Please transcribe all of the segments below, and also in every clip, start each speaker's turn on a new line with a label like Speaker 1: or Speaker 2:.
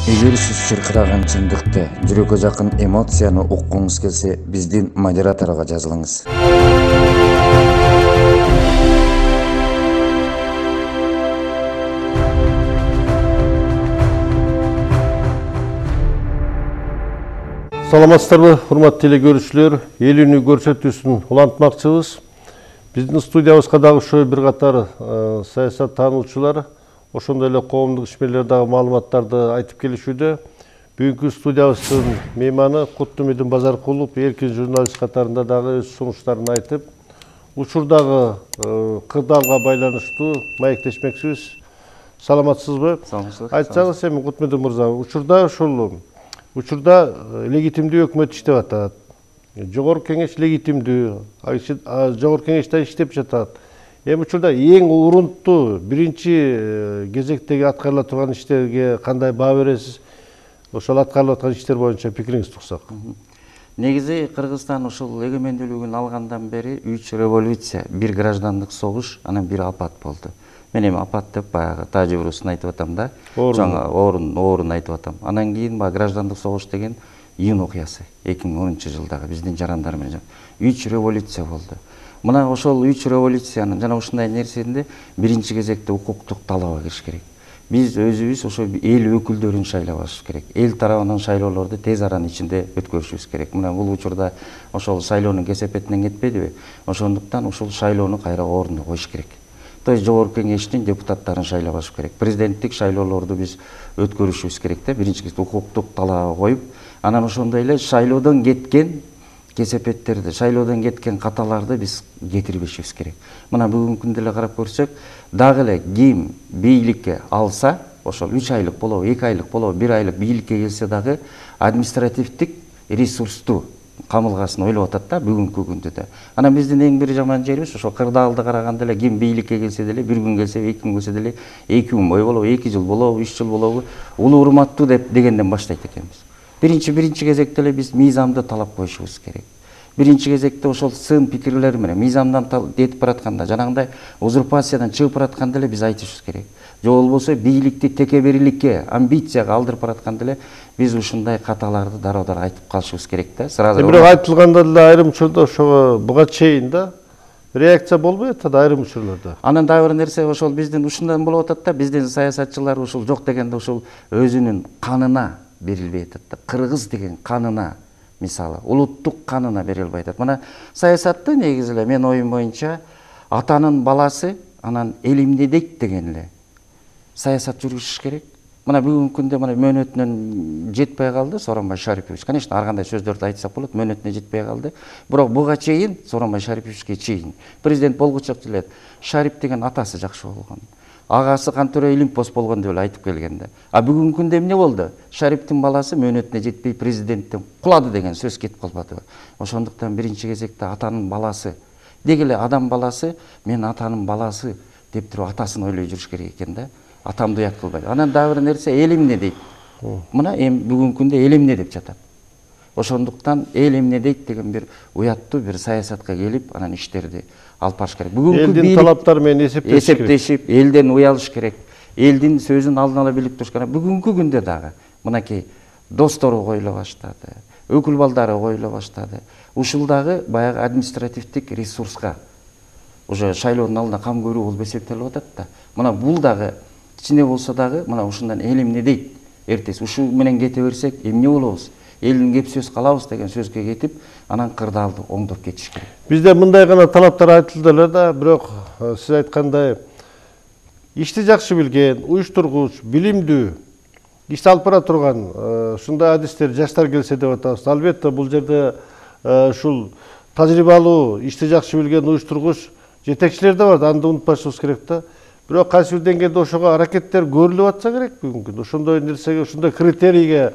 Speaker 1: Эгер сиз чыркыраган чындыкты, жүрөккө жакын эмоцияны уккуңуз келсе, биздин модераторго жазылыңыз.
Speaker 2: Саламатсыздарбы, урматтуу телекөрүүчүлөр, эл үнү көрсөтүүсүн улантмакчыбыз. Биздин студиябызга дагы ошо бир катар саясат таануучулар, ошондой эле коомдук ишмерлер дагы маалыматтарды айтып келишүүдө. Бүгүнкү студиябыздын мейманы Куттумидин Базаркулов эркин журналист катарында дагы өз сунуштарын айтып, учурдагы кырдаалга байланыштуу маектешмекчибиз. Саламатсызбы?
Speaker 1: Саламатсызбы.
Speaker 2: Айтсаңыз эми Куттумидин мырза, учурда легитимдүү өкмөт иштеп атат. Жогорку кеңеш легитимдүү, жогорку кеңеште иштеп жатат. Эми учурда эң урунттуу биринчи кезектеги аткарыла турган иштерге кандай баа бересиз? Ошол аткарылып аткан иштер боюнча пикириңизди уксак.
Speaker 1: Негизи Кыргызстан ушул эгемендүүлүгүн алгандан бери 3 революция, бир граждандык согуш, анан бир апат болду. Мен эми апат деп баягы тажибурусун айтып атам да. Жаңа оорун айтып атам. Анан кийин баягы граждандык согуш деген июнь окуясы 2010-жылдагы биздин жарандар менен 3 революция болду. Мына ошол 3 революциянын жана ушундай нерсенде биринчи кезекте укуктук талабы кириш керек. Биз өзүбүз ошо эл өкүлдөрүн шайлабашыбыз керек. Эл тарабынан шайлоолорду тез аранын ичинде өткөрүшүбүз керек. Мына бул учурда ошол шайлоонун кесепетинен кетпедиби? Ошондуктан ушул шайлоону кайра ордуна коюш керек. То есть жогорку кеңештин депутаттарын шайлабаш керек. Президенттик шайлоолорду биз өткөрүшүбүз керек да, биринчи кезекте укуктук талабы коюп, анан ошондой эле шайлоодон кеткен кесепеттерди, шайлоодон кеткен каталарды биз кетирбешибиз керек. Мына бүгүнкү күндө эле карап көрсөк, дагы эле ким бийликке алса, ошол 3 айлык болобу, 2 айлык болобу, 1 айлык бийликке келсе дагы административдик ресурсту камылгасын ойлоп атат да бүгүнкү күндө да. Анан биздин эң бир жаман жерибиз ошо кырдаалды караганда эле ким бийликке келсе деле, бир күн келсе, 2 күн келсе деле, 2 күн бою болобу, 2 жыл болобу, 3 жыл болобу, улуу урматтуу дегенден баштайт экенбиз. Биринчи кезекте эле биз мыйзамды талап коюшубуз керек. Биринчи кезекте ошол сын пикирлер менен мыйзамдан кетип баратканда, жанагындай узурпациядан чыгып баратканда эле биз айтышыбыз керек. Же болбосо бийликти текебериликке, амбицияга алдырып баратканда эле биз ушундай каталарды дароо-дароо айтып калышыбыз керек да. Сразу
Speaker 2: бирок айтылганда эле айрым учурда ошого буга чейин да реакция болбой атат айрым учурларда.
Speaker 1: Анан дагы бир нерсе ошол биздин ушундан болуп атат да, биздин саясатчылар ушул жок дегенде ушул өзүнүн канына берилбей атат да. Кыргыз деген канына, мисалы, улуттук канына бериле албай атат. Мына саясатты негизи эле мен оюм боюнча атанын баласы анан эл эмнедейт деген эле саясат жүргүзүш керек. Мына бүгүнкү күндө мына мөөнөтүнөн жетпей калды Сооронбай Шарипович. Конечно, ар кандай сөздөрдү айтсак болот, мөөнөтүнө жетпей калды. Бирок буга чейин Сооронбай Шариповичке чейин президент болгучу эле Шарип деген атасы жакшы болгон. Агасы Кантөре Илимпос болгон деп эле айтып келген да. А бүгүнкү күндө эмне болду? Шариптин баласы мөөнөтүнө жетпей президенттен кулады деген сөз кетип калбадыбы? Ошондуктан биринчи кезекте атанын баласы, деги эле адам баласы, мен атанын баласы деп туруп атасын ойлой жүрүш керек экен да. Атамды уят кылбайт. Анан дагы бир нерсе эл эмне дейт. Мына бүгүнкү күндө эл эмне деп жатат. Ошондуктан эл эмне дейт деген бир уяттуу бир саясатка келип, анан иштерди алып барыш керек.
Speaker 2: Бүгүнкү элдин талаптары менен
Speaker 1: эсептешип, элден уй алыш керек. Элдин сөзүн алдын ала билип туруш керек. Бүгүнкү күндө дагы мынакей достору коюла баштады, өкүл балдары коюла баштады. Ушул дагы баягы административдик ресурска уже шайлоонун алдында кам көрүү болуп эсептелип атат да. Мына бул дагы кичине болсо дагы мына ушундан эл эмне дейт? Эртеси ушул менен кете берсек эмне болобуз? Элдин кеп сөз калабыз деген сөзгө кетип, анан кырдаалды оңдоп кетиш керек.
Speaker 2: Бизде мындай гана талаптар айтылды эле да, бирок сиз айткандай ишти жакшы билген, уюштургуч, билимдүү, ишти алып бара турган ушундай адистер жаштар келсе деп атабыз. Албетте бул жерде ушул тажрыйбалуу, ишти жакшы билген уюштургуч жетекчилер да бар, аны унутпашыбыз керек да. Бирок кайсы бир деңгээлде ошого аракеттер көрүлүп атса керек бүгүнкү күндө. Ошондой нерсеге, ошондой критерийге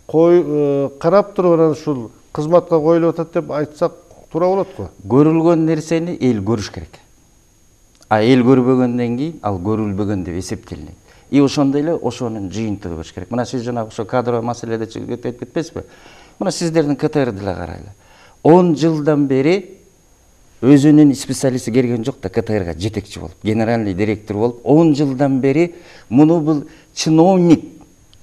Speaker 2: карап туруп анан ушул кызматка коюлуп атат деп айтсак туура болот го.
Speaker 1: Көрүлгөн нерсени эл көрүш керек. А эл көрбөгөндөн кийин ал көрүлбөгөн деп эсептелинет. И ошондой эле ошонун жыйынтыгы болуш керек. Мына сиз жанагы ошо кадровый маселеде өтүп кетпесизби? Мына сиздердин КТРди деле карайлы. 10 жылдан бери өзүнүн специалисти келген жок да КТРга жетекчи болуп, генеральный директор болуп, 10 жылдан бери муну бул чиновник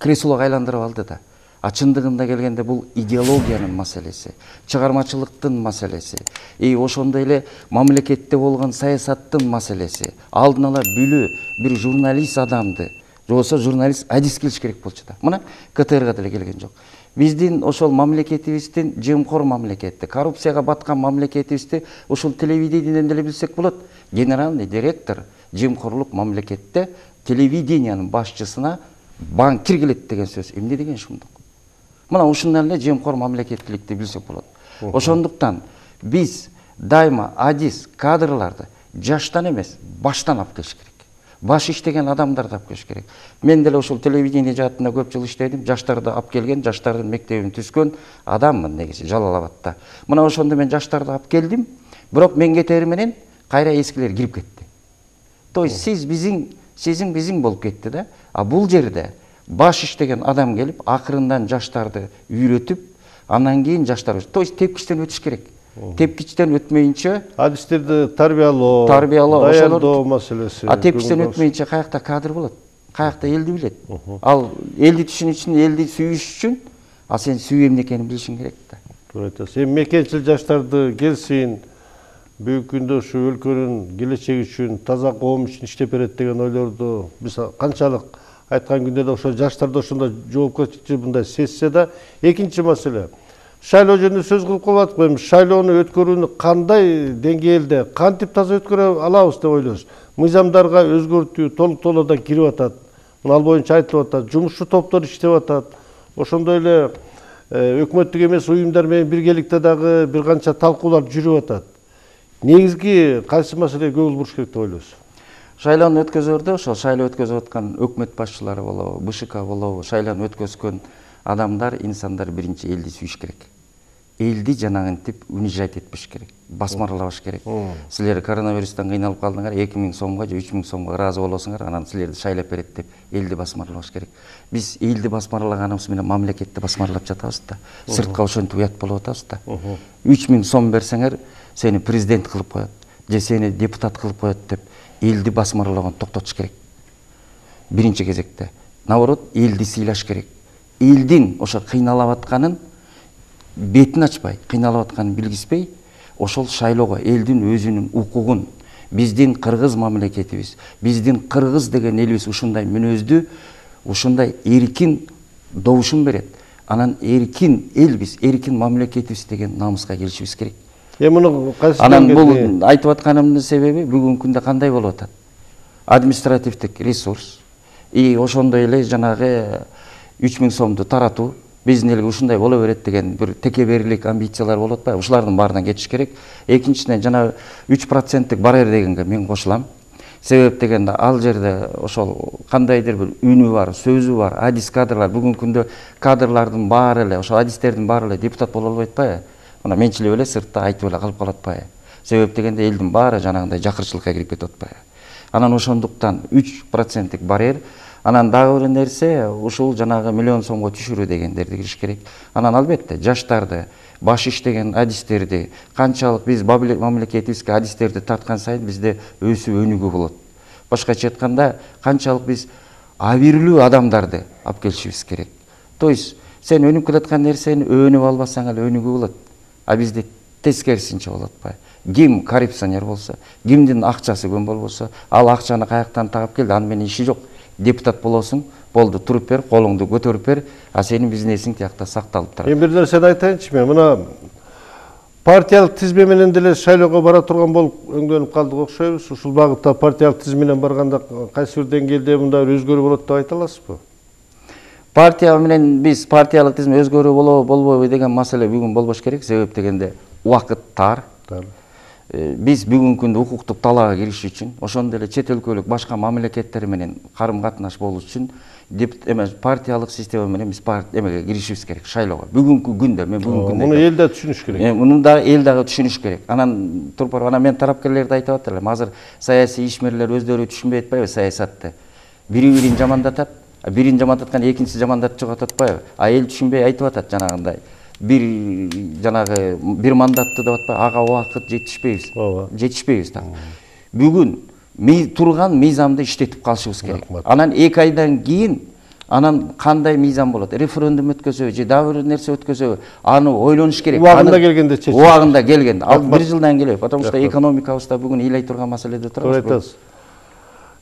Speaker 1: креслого айландырып алды да. А чындыгында келгенде бул идеологиянын маселеси, чыгармачылыктын маселеси, ошондой эле мамлекетте болгон саясаттын маселеси. Алдын ала бүлүү бир журналист адамды, жоксо журналист адис келиш керек болчу да. Мына КТРга деле келген жок. Биздин ошол мамлекетибиздин жемкор мамлекетти, коррупцияга баткан мамлекетибизди ошол телевидениеден деле билсек болот. Генеральный директор жемкорлук мамлекетте телевидениянын башчысына банкир келет деген сөз эмне деген шумдук. Мына ушундан эле жемкор мамлекеттиликти билсек болот. Ошондуктан биз дайыма адис кадрларды жаштан эмес, баштан алып келиш керек. Баш иштеген адамдарды алып келиш керек. Мен деле ошол телевидение жаатында көп жыл иштедим. Жаштарды алып келген, жаштардын мектебин түзгөн адаммын негизи Жалал-Абадта. Мына ошондо мен жаштарды алып келдим, бирок мен кетери менен кайра эскилер кирип кетти. То есть sizin bizim болуп кетти да. А бул жерде баш иштеген адам келип, акырындан жаштарды үйрөтүп, анан кийин жаштар, то есть тепкичтен өтүш керек. Тепкичтен өтмөйүнчө
Speaker 2: адистерди тарбиялоо, даярдоо маселеси.
Speaker 1: А тепкичтен өтмөйүнчө каякта кадр болот? Каякта элди билет? Ал элди түшүнүш үчүн, элди сүйүш үчүн, а сен сүйүү эмне экенин билишиң керек да.
Speaker 2: Туура айтасыз. Эми мекенчил жаштарды келсин, бүгүнкү күндө ушу өлкөнүн келечеги үчүн, таза коом үчүн иштеп берет деген ойлорду биз канчалык айткан күндө да ошо жаштарды ошондой жоопкерчиликчи мындай сезсе да, экинчи маселе. Шайлоо жөнүндө сөз кылып калып атпаймыз. Шайлоону өткөрүүнү кандай деңгээлде, кантип таза өткөрө алабыз деп ойлойсуз? Мыйзамдарга өзгөртүү толук кирип атат. Ал боюнча айтылып атат. Жумушчу топтор иштеп атат. Ошондой эле өкмөттүк эмес уюмдар менен биргеликте дагы бир канча талкуулар жүрүп атат. Негизги кайсы маселеге көңүл буруш керек деп ойлойсуз?
Speaker 1: Шайлоону өткөзөрдө ошол шайлоо өткөзүп аткан өкмөт башчылары болобу, БШК болобу, шайлоону өткөзгөн адамдар, инсандар биринчи элди сүйүш керек. Элди жанагынтип унижать этпеш керек, басмарлабаш керек. Силер коронавирустан кыйналып калдыңар, 2000 сомго же 3000 сомго ыраазы болосуңар, анан силерди шайлап берет деп элди басмарлабаш керек. Биз элди басмарлаганыбыз менен мамлекетти басмарлап жатабыз да. Сыртка ошентип уят болуп атабыз да. 3000 сом берсеңер, сени президент кылып коет, же сени депутат кылып коет деп элди басмарлаган токтотуш керек. Биринчи кезекте. Наоборот, элди сыйлаш керек. Элдин ошо кыйналып атканын бетин ачпай, кыйналып атканын билгизбей, ошол шайлоого элдин өзүнүн укугун, биздин кыргыз мамлекетибиз, биздин кыргыз деген элибиз ушундай мүнөздүү, ушундай эркин добушун берет. Анан эркин элбиз, эркин мамлекетибиз деген намыска келишибиз керек.
Speaker 2: Муну
Speaker 1: анан бул айтып атканымдын себеби бүгүнкү күндө кандай болуп атат? Административдик ресурс, ошондой эле жанагы 3000 сомду таратуу, биздин элге ушундай боло берет деген бир текеберлик амбициялар болуп атпайбы? Ушулардын баарынан кетиш керек. Экинчиден жана 3%тик барьер дегенге мен кошулам. Себеп дегенде ал жерде ошол кандайдыр бир үнү бар, сөзү бар, адис кадрлар, бүгүнкү күндө кадрлардын баары эле, ошол адистердин баары эле депутат боло албайт атпайбы? Мына менчилеп эле сыртта айтып эле калып калат атпайбы? Себеп дегенде элдин баары жанагындай жакырчылыкка кирип кетип атпайбы? Анан ошондуктан 3%тик барьер. Анан дагы бир нерсе, ушул жанагы 1 миллион сомго түшүрүү дегендерди кириш керек. Анан албетте жаштарды, баш иштеген адистерди, канчалык биз мамлекетибизге адистерди тарткан сайын бизде өсүп өнүгүү болот. Башкача айтканда, канчалык биз абирлүү адамдарды алып келишибиз керек. То есть сен өнүп келаткан нерсени өөнүп албасаң эле өнүгүү болот. А бизде тескерисинче болот атпайбы? Ким коррупционер болсо, кимдин акчасы көп болбосо, ал акчаны каяктан тагып келди, аны менен иши жок. Депутат болосуң, болду, туруп бер, колуңду көтөрүп бер, а сенин бизнесиң тиякта сакталып турат.
Speaker 2: Эми бир нерсени айтайынчы мен, мына партиялык тизме менен деле шайлоого бара турган болуп өңдөнүп калдык окшойбуз. Ушул багытта партиялык тизим менен барганда кайсы бир деңгээлде мындай өзгөрүү болот деп айта аласызбы?
Speaker 1: Партия менен биз партиялык тизим өзгөрүү болобу, болбойбу деген маселе бүгүн болбош керек. Себеп дегенде убакыт тар. Биз бүгүнкү күндө укуктук талаага кириш үчүн, ошондой эле чет өлкөлүк башка мамлекеттер менен карым-катнаш болуш үчүн партиялык система менен биз эмеге киришибиз керек, шайлоого. Бүгүнкү күндө мен бүгүнкү күндө
Speaker 2: муну эл да түшүнүш керек.
Speaker 1: Муну да эл дагы түшүнүш керек. Анан турпар анан мен тарапкерлерди айтып атат элем. Азыр саясий ишмерлер өздөрү түшүнбөй атпайбы саясатты? Бири-бирин жамандатат, бирин жамандаткан экинчиси жамандатып чыгып атпайбы? А эл түшүнбөй айтып атат жанагындай. Бир мандатты деп атпайбы? Ага убакыт жетишпейбиз да. Бүгүн турган мыйзамды иштетип калышыбыз керек. Анан 2 айдан кийин Анан кандай мыйзам болот? Референдум өткөзөбү же дагы бир нерсе өткөзөбү? Аны ойлонуш керек.
Speaker 2: Убагында келгенде чечим.
Speaker 1: Убагында келгенде. Ал бир жылдан келет. Потому что экономикабызда бүгүн ыйлай турган маселеде турабыз.
Speaker 2: Туура айтасыз.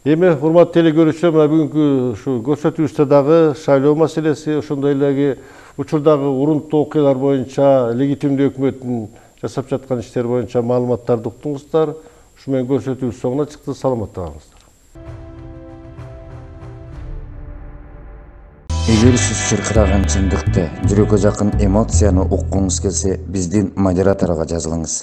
Speaker 2: Эми урматтуу телекөрүүчүлөр, мына бүгүнкү ушу көрсөтүүбүздө дагы шайлоо маселеси, ошондой эле учурдагы урунттуу окуялар боюнча легитимдүү өкмөттүн жасап жаткан иштер боюнча маалыматтарды уктуңуздар. Ушу менен көрсөтүүбүз соңуна чыкты. Саламатта калыңыздар.
Speaker 1: Эгер сиз чыркыраган чындыкты, жүрөккө жакын эмоцияны уккуңуз келсе, биздин модераторго жазылыңыз.